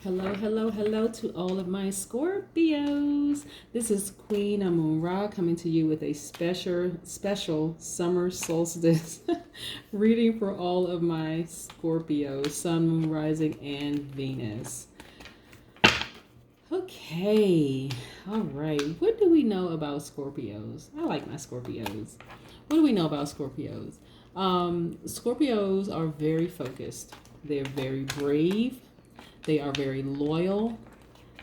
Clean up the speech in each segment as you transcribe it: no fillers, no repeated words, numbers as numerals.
Hello, hello, hello to all of my Scorpios. This is Queen Amun Ra coming to you with a special summer solstice reading for all of my Scorpios, Sun, Moon, Rising, and Venus. Okay, all right. What do we know about Scorpios? I like my Scorpios. What do we know about Scorpios? Scorpios are very focused. They're very brave. They are very loyal.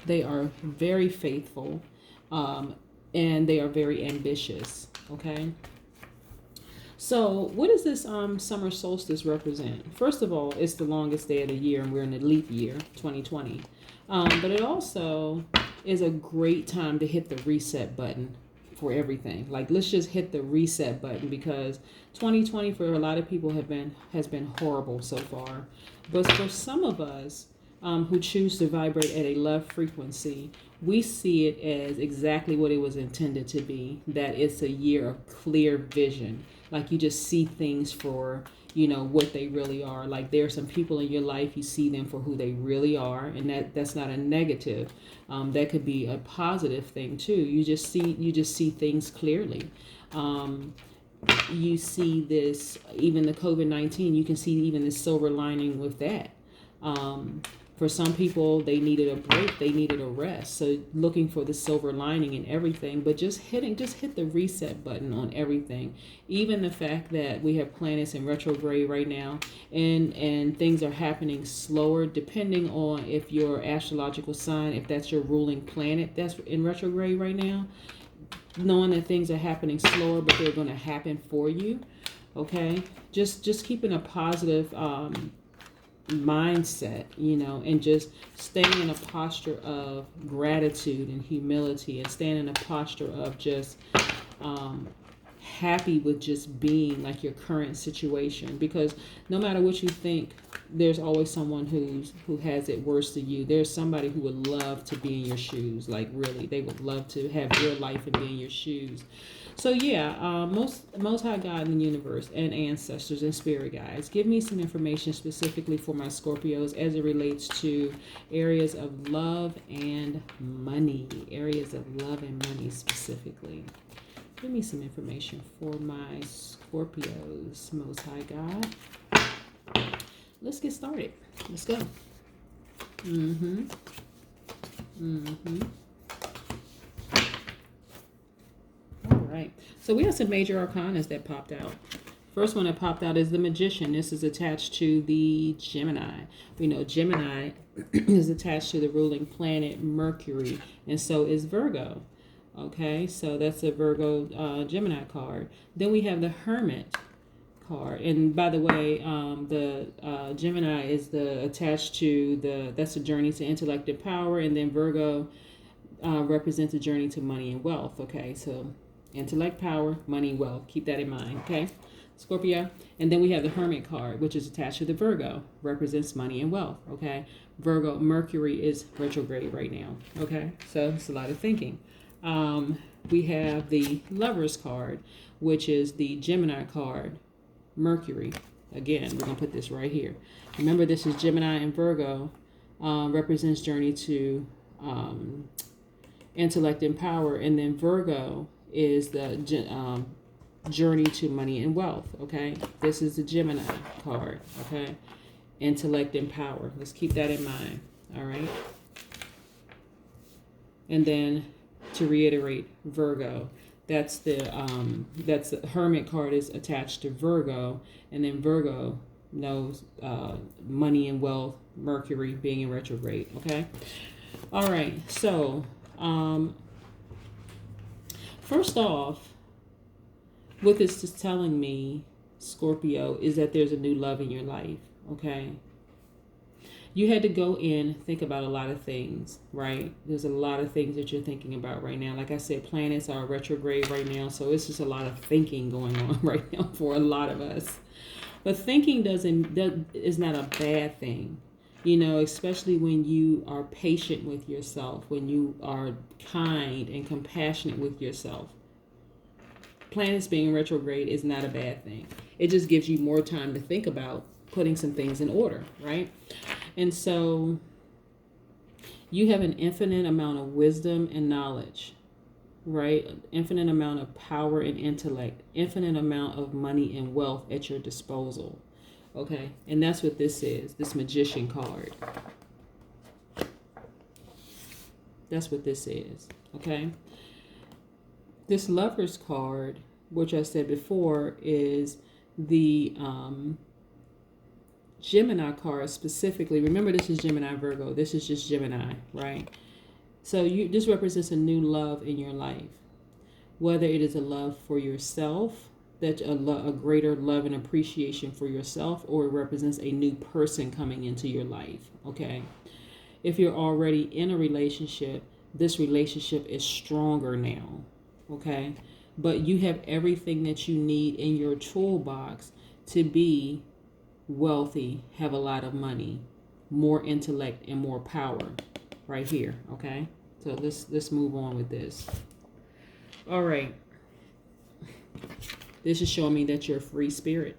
They are very faithful. And they are very ambitious. Okay. So, what does this summer solstice represent? First of all, it's the longest day of the year, and we're in a leap year, 2020. But it also is a great time to hit the reset button for everything. Like, let's just hit the reset button because 2020 for a lot of people has been horrible so far. But for some of us, who choose to vibrate at a love frequency, we see it as exactly what it was intended to be. That it's a year of clear vision. Like you just see things for, what they really are. Like there are some people in your life, you see them for who they really are. And that's not a negative. That could be a positive thing too. You just see things clearly. You see this, even the COVID-19, you can see even the silver lining with that. For some people, they needed a break, they needed a rest. So looking for the silver lining in everything, but just hit the reset button on everything. Even the fact that we have planets in retrograde right now, and things are happening slower, depending on if your astrological sign, if that's your ruling planet that's in retrograde right now. Knowing that things are happening slower, but they're going to happen for you. Okay, just keeping a positive mindset, and just staying in a posture of gratitude and humility, and staying in a posture of just happy with just being like your current situation, because no matter what you think, there's always someone who has it worse than you. There's somebody who would love to be in your shoes. Like really, they would love to have your life and be in your shoes. So yeah, most high God in the universe and ancestors and spirit guides, give me some information specifically for my Scorpios as it relates to areas of love and money. Areas of love and money specifically. Give me some information for my Scorpios, most high God. Let's get started. Let's go. All right. So we have some major arcanas that popped out. First one that popped out is the Magician. This is attached to the Gemini. We know Gemini is attached to the ruling planet Mercury, and so is Virgo. Okay, so that's a Virgo Gemini card. Then we have the Hermit card, and by the way, the Gemini is attached to that's a journey to intellect and power, and then Virgo represents a journey to money and wealth. Okay, so intellect, power, money, wealth. Keep that in mind. Okay, Scorpio. And then we have the Hermit card, which is attached to the Virgo, represents money and wealth. Okay, Virgo, Mercury is retrograde right now. Okay, so it's a lot of thinking. We have the Lovers card, which is the Gemini card, Mercury. Again, we're going to put this right here. Remember, this is Gemini and Virgo, represents journey to intellect and power. And then Virgo is the journey to money and wealth. Okay, this is the Gemini card. Okay, intellect and power. Let's keep that in mind. All right. And then to reiterate, Virgo, that's the Hermit card is attached to Virgo, and then Virgo knows money and wealth, Mercury being in retrograde. Okay, all right. So first off, what this is telling me, Scorpio, is that there's a new love in your life. Okay. You had to go in, think about a lot of things, right? There's a lot of things that you're thinking about right now. Like I said, planets are retrograde right now, so it's just a lot of thinking going on right now for a lot of us. But thinking is not a bad thing, especially when you are patient with yourself, when you are kind and compassionate with yourself. Planets being retrograde is not a bad thing. It just gives you more time to think about putting some things in order, right? And so You have an infinite amount of wisdom and knowledge, right? Infinite amount of power and intellect, infinite amount of money and wealth at your disposal. Okay, and that's what this is, this Magician card. That's what this is, okay? This Lover's card, which I said before, is the Gemini card specifically. Remember, this is Gemini Virgo. This is just Gemini, right? So this represents a new love in your life. Whether it is a love for yourself, that a greater love and appreciation for yourself, or it represents a new person coming into your life, okay? If you're already in a relationship, this relationship is stronger now, okay? But you have everything that you need in your toolbox to be wealthy, have a lot of money, more intellect, and more power right here, okay? So let's move on with this. All right. This is showing me that you're a free spirit.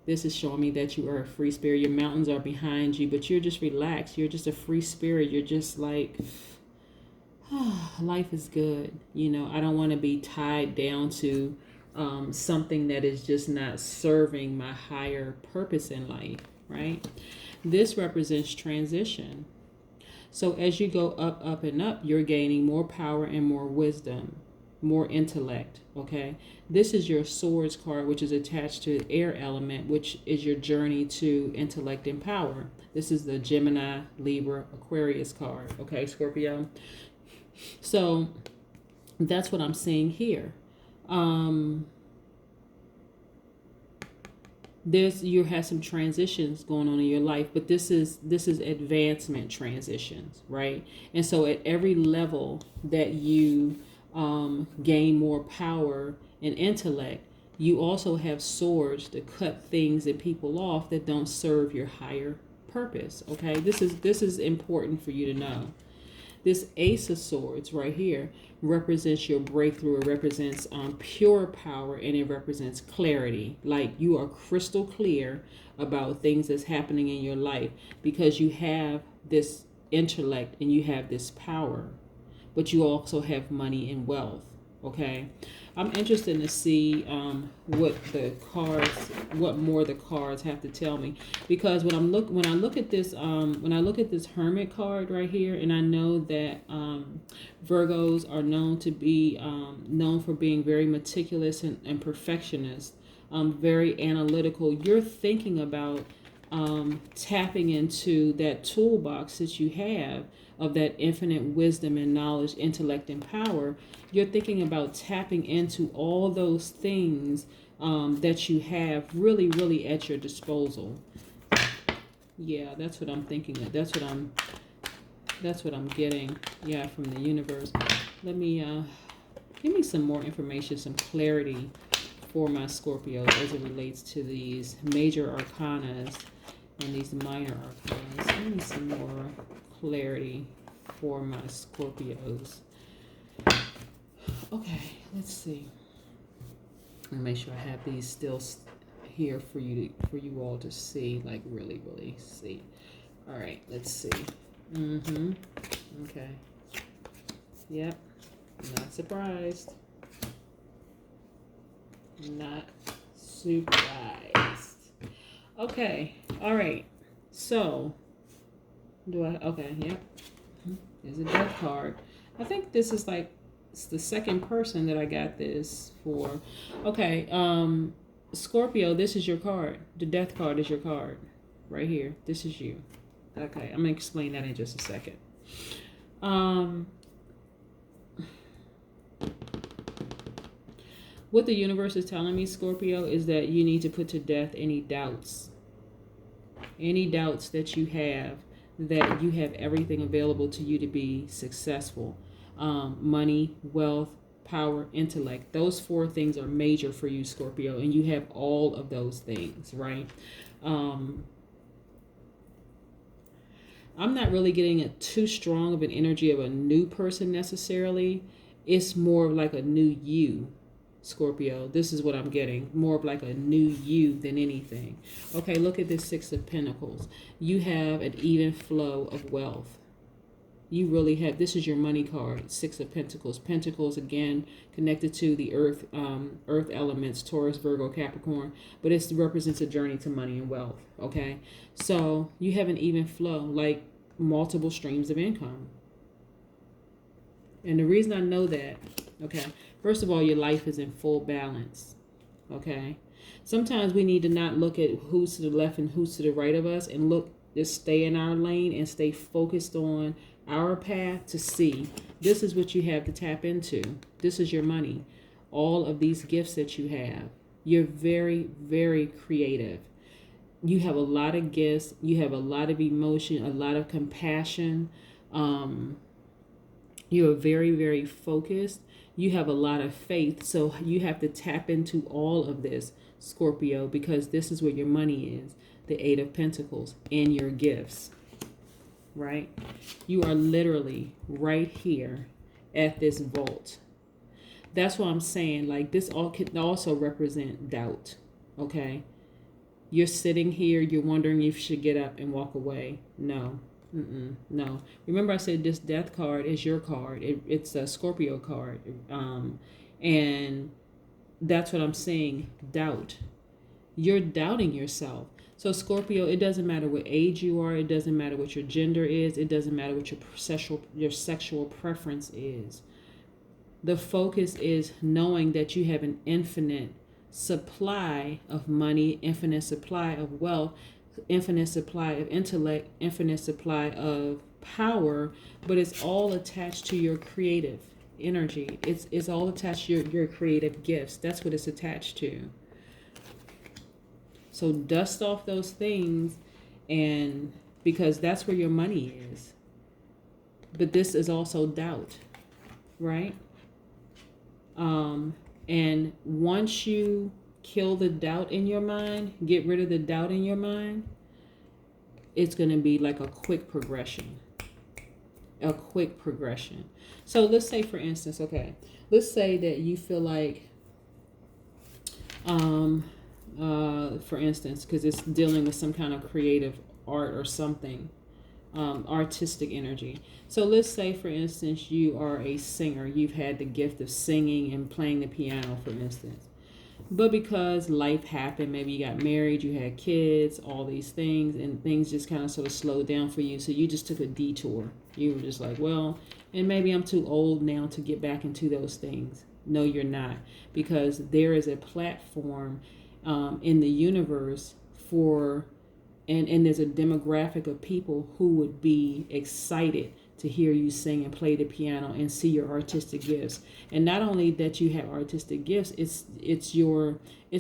This is showing me that you are a free spirit. Your mountains are behind you, but you're just relaxed. You're just a free spirit. You're just like, oh, life is good. You know, I don't want to be tied down to something that is just not serving my higher purpose in life, right? This represents transition. So as you go up, up, and up, you're gaining more power and more wisdom, more intellect, okay? This is your Swords card, which is attached to the air element, which is your journey to intellect and power. This is the Gemini, Libra, Aquarius card, okay, Scorpio? So that's what I'm seeing here. You have some transitions going on in your life, but this is advancement transitions, right? And so at every level that you gain more power and intellect, you also have swords to cut things and people off that don't serve your higher purpose, okay? This is important for you to know. This Ace of Swords right here represents your breakthrough. It represents pure power, and it represents clarity. Like you are crystal clear about things that's happening in your life because you have this intellect and you have this power, but you also have money and wealth, okay? I'm interested to see what more the cards have to tell me, because when I look at this Hermit card right here, and I know that Virgos are known to be known for being very meticulous and perfectionist, very analytical. You're thinking about tapping into that toolbox that you have of that infinite wisdom and knowledge, intellect, and power. You're thinking about tapping into all those things that you have really, really at your disposal. Yeah, that's what I'm thinking of. That's what I'm getting, yeah, from the universe. Let me give me some more information, some clarity for my Scorpio as it relates to these major arcanas and these minor arcanas. Give me some more clarity for my Scorpios. Okay, let's see. Let me make sure I have these still here for you all to see, like really, really see. All right, let's see. Okay. Yep. Not surprised. Not surprised. Okay. All right. So, okay, yep. There's a death card. I think this is like, it's the second person that I got this for. Okay, Scorpio, this is your card. The death card is your card. Right here. This is you. Okay, I'm going to explain that in just a second. What the universe is telling me, Scorpio, is that you need to put to death any doubts. Any doubts that you have everything available to you to be successful. Money, wealth, power, intellect. Those four things are major for you, Scorpio, and you have all of those things, right? I'm not really getting too strong of an energy of a new person necessarily. It's more of like a new you, Scorpio. This is what I'm getting. More of like a new you than anything. Okay, look at this Six of Pentacles. You have an even flow of wealth. You really have, this is your money card, Six of Pentacles. Pentacles, again, connected to the earth, earth elements, Taurus, Virgo, Capricorn, but it represents a journey to money and wealth, okay? So you have an even flow, like multiple streams of income. And the reason I know that, okay, first of all, your life is in full balance, okay? Sometimes we need to not look at who's to the left and who's to the right of us, and look, just stay in our lane and stay focused on our path to see this is what you have to tap into. This is your money. All of these gifts that you have. You're very, very creative. You have a lot of gifts. You have a lot of emotion, a lot of compassion. You're very, very focused. You have a lot of faith. So you have to tap into all of this, Scorpio, because this is where your money is. The Eight of Pentacles and your gifts. Right? You are literally right here at this vault. That's what I'm saying. Like, this all can also represent doubt. Okay? You're sitting here, you're wondering if you should get up and walk away. No. No. Remember I said this death card is your card. It's a Scorpio card. And that's what I'm saying. Doubt. You're doubting yourself. So Scorpio, it doesn't matter what age you are. It doesn't matter what your gender is. It doesn't matter what your sexual preference is. The focus is knowing that you have an infinite supply of money, infinite supply of wealth, infinite supply of intellect, infinite supply of power, but it's all attached to your creative energy. It's all attached to your creative gifts. That's what it's attached to. So dust off those things, and because that's where your money is. But this is also doubt, right? And once you kill the doubt in your mind, get rid of the doubt in your mind, it's going to be like a quick progression. A quick progression. So let's say, for instance, okay, let's say that you feel like, for instance, because it's dealing with some kind of creative art or something, artistic energy. So let's say, for instance, you are a singer. You've had the gift of singing and playing the piano, for instance. But because life happened, maybe you got married, you had kids, all these things, and things just kind of sort of slowed down for you. So you just took a detour. You were just like, well, and maybe I'm too old now to get back into those things. No, you're not. Because there is a platform in the universe for, and there's a demographic of people who would be excited to hear you sing and play the piano and see your artistic gifts. And not only that you have artistic gifts, it's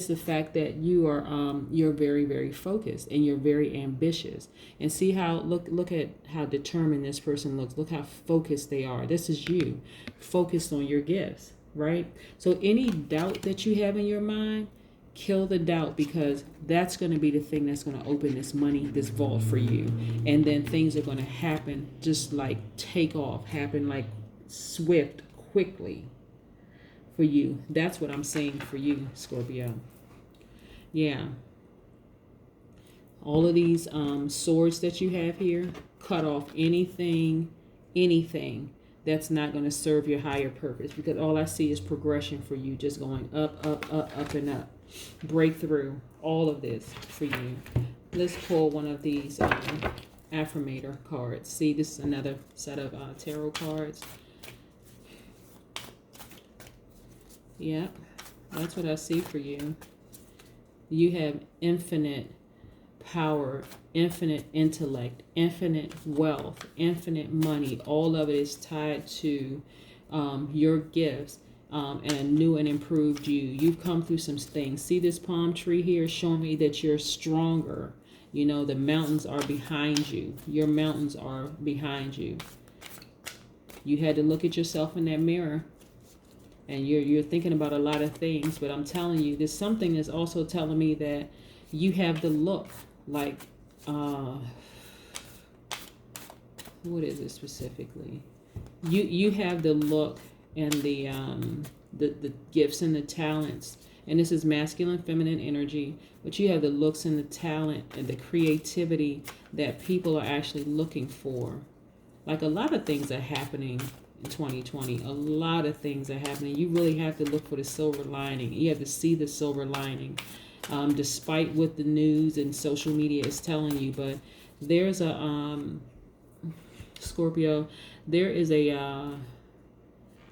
the fact that you are you're very, very focused and you're very ambitious. And see how look at how determined this person looks. Look how focused they are. This is you focused on your gifts, right? So any doubt that you have in your mind, kill the doubt, because that's going to be the thing that's going to open this money, this vault for you. And then things are going to happen, just like take off, happen like swift, quickly for you. That's what I'm saying for you, Scorpio. Yeah. All of these swords that you have here, cut off anything that's not going to serve your higher purpose, because all I see is progression for you, just going up, up, up, up, and up. Breakthrough, all of this for you. Let's pull one of these affirmator cards. See, this is another set of tarot cards. Yep, that's what I see for you. You have infinite power, infinite intellect, infinite wealth, infinite money. All of it is tied to your gifts. And a new and improved you. You've come through some things. See this palm tree here showing me that you're stronger. You know, the mountains are behind you. Your mountains are behind you. You had to look at yourself in that mirror. And you're thinking about a lot of things. But I'm telling you, there's something that's also telling me that you have the look like, what is it specifically? You have the look and the gifts and the talents, and this is masculine, feminine energy, but you have the looks and the talent and the creativity that people are actually looking for. Like a lot of things are happening in 2020. A lot of things are happening. You really have to look for the silver lining. You have to see the silver lining, despite what the news and social media is telling you. But there's a Scorpio. There is a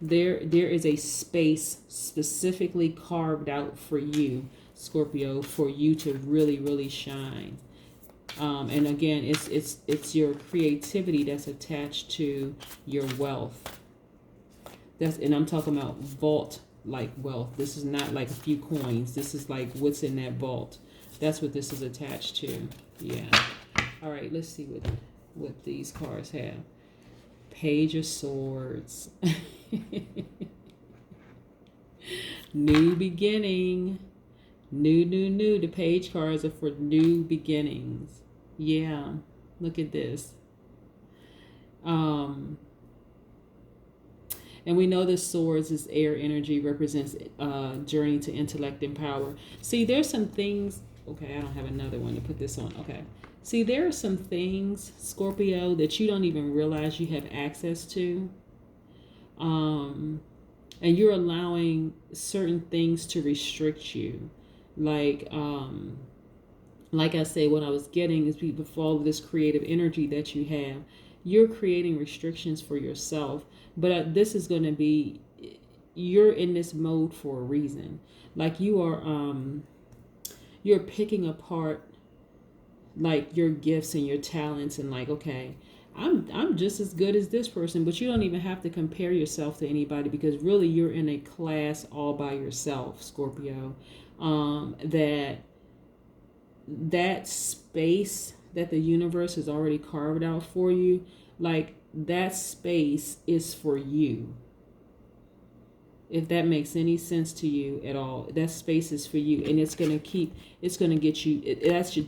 there is a space specifically carved out for you, Scorpio, for you to really shine. And again, it's your creativity that's attached to your wealth. And I'm talking about vault like wealth. This is not like a few coins. This is like what's in that vault. That's what this is attached to. Yeah. All right, let's see what these cards have. Page of Swords. New beginning. New. The page cards are for new beginnings. Yeah. Look at this. And we know this swords is air energy, represents journey to intellect and power. See, there's some things. Okay, I don't have another one to put this on. Okay. See, there are some things, Scorpio, that you don't even realize you have access to. And you're allowing certain things to restrict you. Like I say, what I was getting is before all of this creative energy that you have, you're creating restrictions for yourself. But this is going to be, you're in this mode for a reason. Like you're picking apart like your gifts and your talents and like, okay, I'm just as good as this person, but you don't even have to compare yourself to anybody because really you're in a class all by yourself, Scorpio. That space that the universe has already carved out for you, like that space is for you. If that makes any sense to you at all, that space is for you, and it's gonna get you.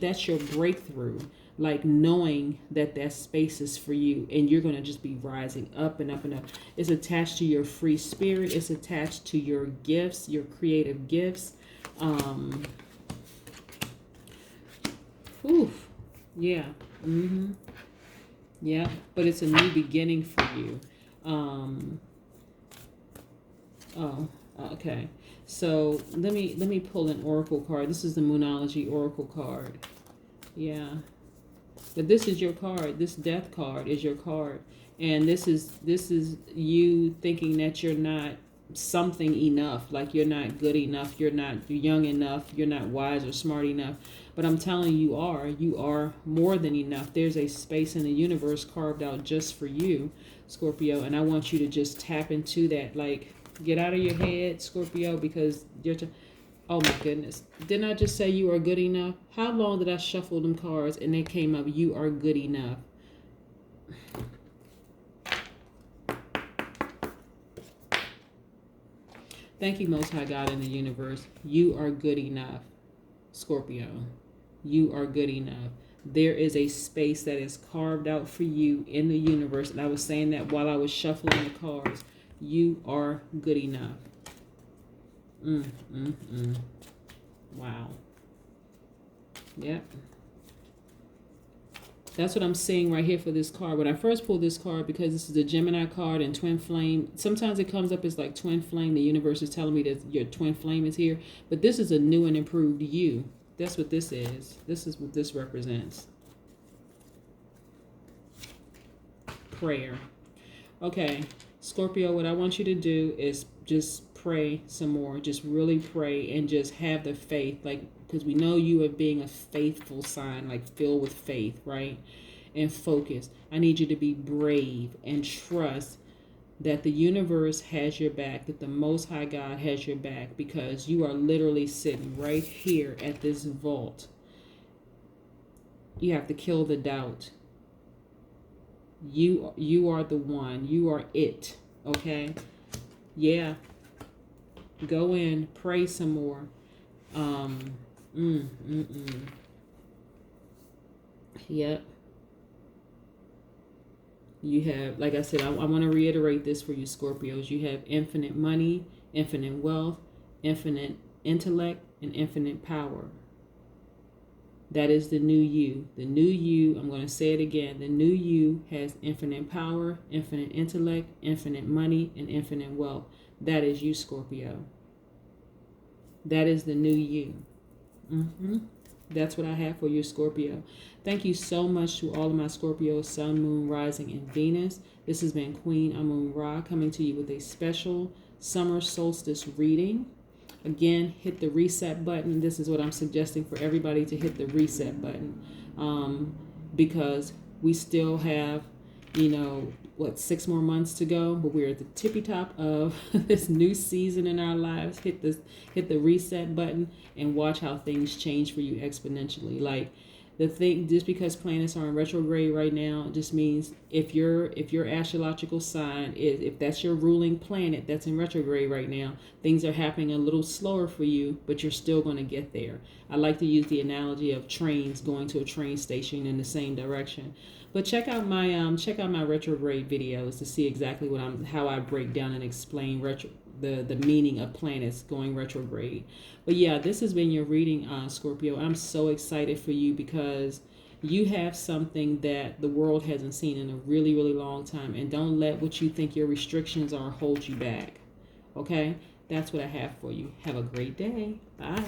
That's your breakthrough. Like knowing that space is for you, and you're gonna just be rising up and up and up. It's attached to your free spirit. It's attached to your gifts, your creative gifts. Yeah. Yeah, but it's a new beginning for you. Okay. So let me pull an oracle card. This is the Moonology oracle card. Yeah. But this is your card. This death card is your card. And this is you thinking that you're not something enough, like you're not good enough, you're not young enough, you're not wise or smart enough. But I'm telling you, you are more than enough. There's a space in the universe carved out just for you, Scorpio, and I want you to just tap into that. Like, get out of your head, Scorpio, because oh my goodness. Didn't I just say you are good enough? How long did I shuffle them cards and they came up, you are good enough? Thank you, Most High God in the universe. You are good enough, Scorpio. You are good enough. There is a space that is carved out for you in the universe. And I was saying that while I was shuffling the cards. You are good enough. Wow. Yep. That's what I'm seeing right here for this card. When I first pulled this card, because this is a Gemini card and twin flame, sometimes it comes up as like twin flame. The universe is telling me that your twin flame is here. But this is a new and improved you. That's what this is. This is what this represents. Prayer. Okay, Scorpio, what I want you to do is just pray some more. Just really pray and just have the faith. Like, because we know you are being a faithful sign, like filled with faith, right? And focus. I need you to be brave and trust that the universe has your back, that the Most High God has your back, because you are literally sitting right here at this vault. You have to kill the doubt. You are the one. You are it. Okay? Yeah. Go in. Pray some more. Yep. You have, like I said, I want to reiterate this for you, Scorpios. You have infinite money, infinite wealth, infinite intellect, and infinite power. That is the new you. The new you, I'm going to say it again, the new you has infinite power, infinite intellect, infinite money, and infinite wealth. That is you, Scorpio. That is the new you. That's what I have for you, Scorpio. Thank you so much to all of my Scorpio, Sun, Moon, Rising, and Venus. This has been Queen Amun Ra coming to you with a special summer solstice reading. Again, hit the reset button. This is what I'm suggesting for everybody, to hit the reset button, because we still have, 6 more months to go, but we're at the tippy top of this new season in our lives. Hit the reset button and watch how things change for you exponentially. Like, the thing, just because planets are in retrograde right now, just means if your astrological sign is, if that's your ruling planet that's in retrograde right now, things are happening a little slower for you, but you're still going to get there. I like to use the analogy of trains going to a train station in the same direction. But check out my retrograde videos to see exactly how I break down and explain the meaning of planets going retrograde. But yeah, this has been your reading, Scorpio. I'm so excited for you because you have something that the world hasn't seen in a really, really long time. And don't let what you think your restrictions are hold you back. Okay? That's what I have for you. Have a great day. Bye.